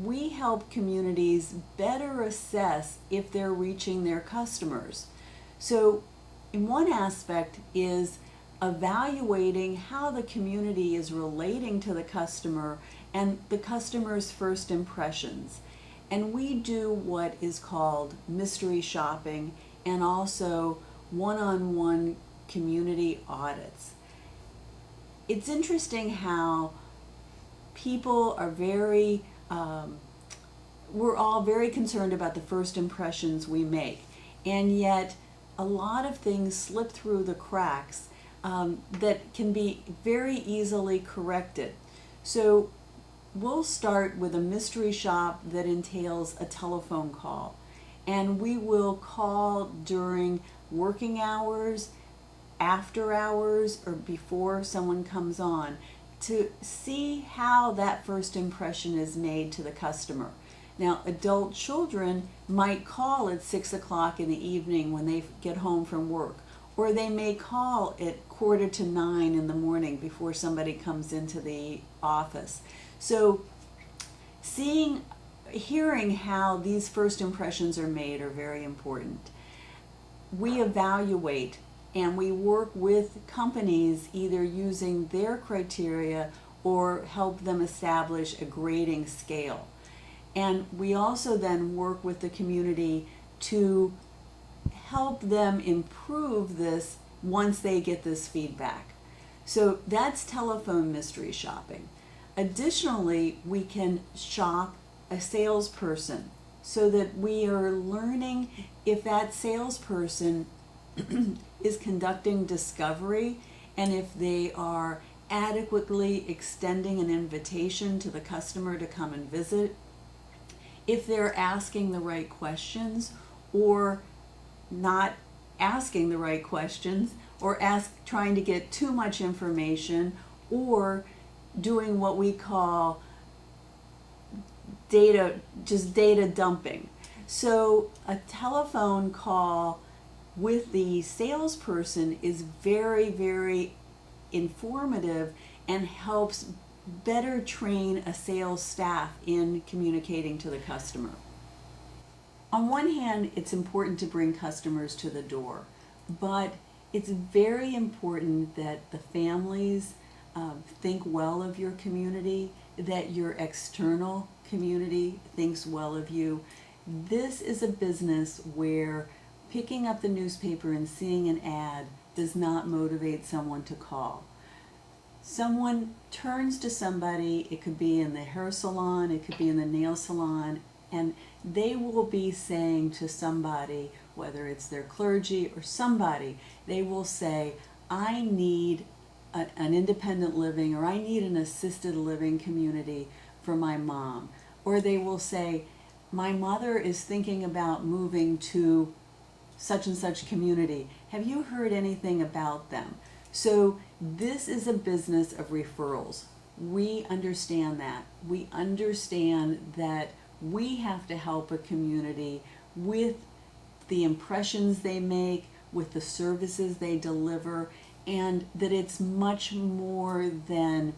we help communities better assess if they're reaching their customers. So in one aspect is evaluating how the community is relating to the customer and the customer's first impressions. And we do what is called mystery shopping and also one-on-one community audits. It's interesting how people are we're all very concerned about the first impressions we make, and yet a lot of things slip through the cracks that can be very easily corrected. So we'll start with a mystery shop that entails a telephone call, and we will call during working hours, after hours, or before someone comes on to see how that first impression is made to the customer. Now, adult children might call at 6 o'clock in the evening when they get home from work, or they may call at 8:45 in the morning before somebody comes into the office. So hearing how these first impressions are made are very important. We evaluate and we work with companies either using their criteria or help them establish a grading scale. And we also then work with the community to help them improve this once they get this feedback. So that's telephone mystery shopping. Additionally, we can shop a salesperson so that we are learning if that salesperson is conducting discovery and if they are adequately extending an invitation to the customer to come and visit, if they're asking the right questions or not asking the right questions, or trying to get too much information, or doing what we call data dumping. So a telephone call with the salesperson is very, very informative and helps better train a sales staff in communicating to the customer. On one hand, it's important to bring customers to the door, but it's very important that the families think well of your community, that your external community thinks well of you. This is a business where picking up the newspaper and seeing an ad does not motivate someone to call. Someone turns to somebody, it could be in the hair salon, it could be in the nail salon, and they will be saying to somebody, whether it's their clergy or somebody, they will say, I need an independent living, or I need an assisted living community for my mom. Or they will say, my mother is thinking about moving to such and such community. Have you heard anything about them? So this is a business of referrals. We understand that. We understand that we have to help a community with the impressions they make, with the services they deliver, and that it's much more than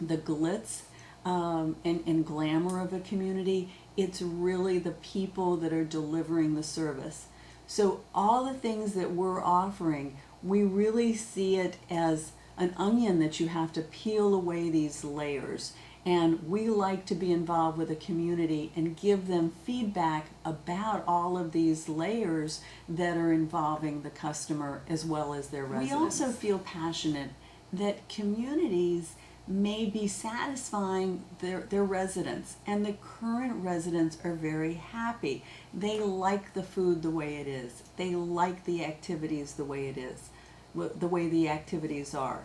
the glitz and glamour of a community. It's really the people that are delivering the service. So all the things that we're offering, we really see it as an onion that you have to peel away these layers. And we like to be involved with a community and give them feedback about all of these layers that are involving the customer as well as their residents. We also feel passionate that communities may be satisfying their residents, and the current residents are very happy. They like the food the way it is. They like the activities the way it is, the way the activities are.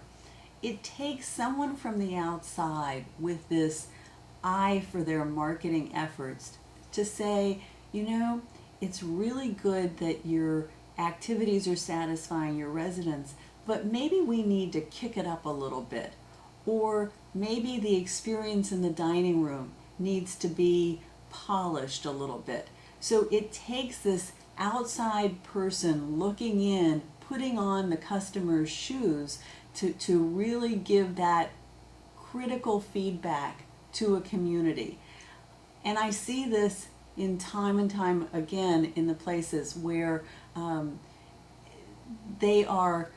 It takes someone from the outside with this eye for their marketing efforts to say, you know, it's really good that your activities are satisfying your residents, but maybe we need to kick it up a little bit. Or maybe the experience in the dining room needs to be polished a little bit. So it takes this outside person looking in, putting on the customer's shoes to really give that critical feedback to a community. And I see this in time and time again in the places where they are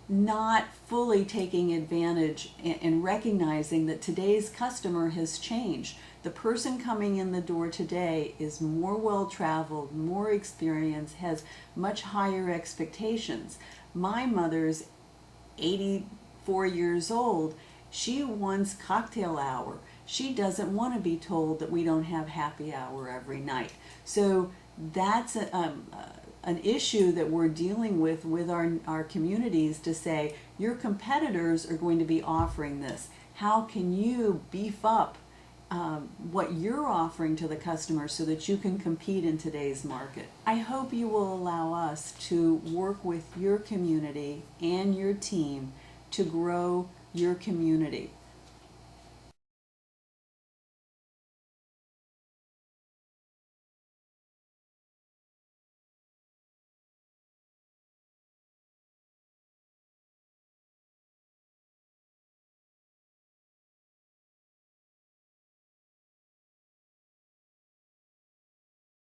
not fully taking advantage and recognizing that today's customer has changed. The person coming in the door today is more well-traveled, more experienced, has much higher expectations. My mother's 84 years old. She wants cocktail hour. She doesn't want to be told that we don't have happy hour every night. So that's an issue that we're dealing with our communities, to say your competitors are going to be offering this. How can you beef up what you're offering to the customer so that you can compete in today's market? I hope you will allow us to work with your community and your team to grow your community.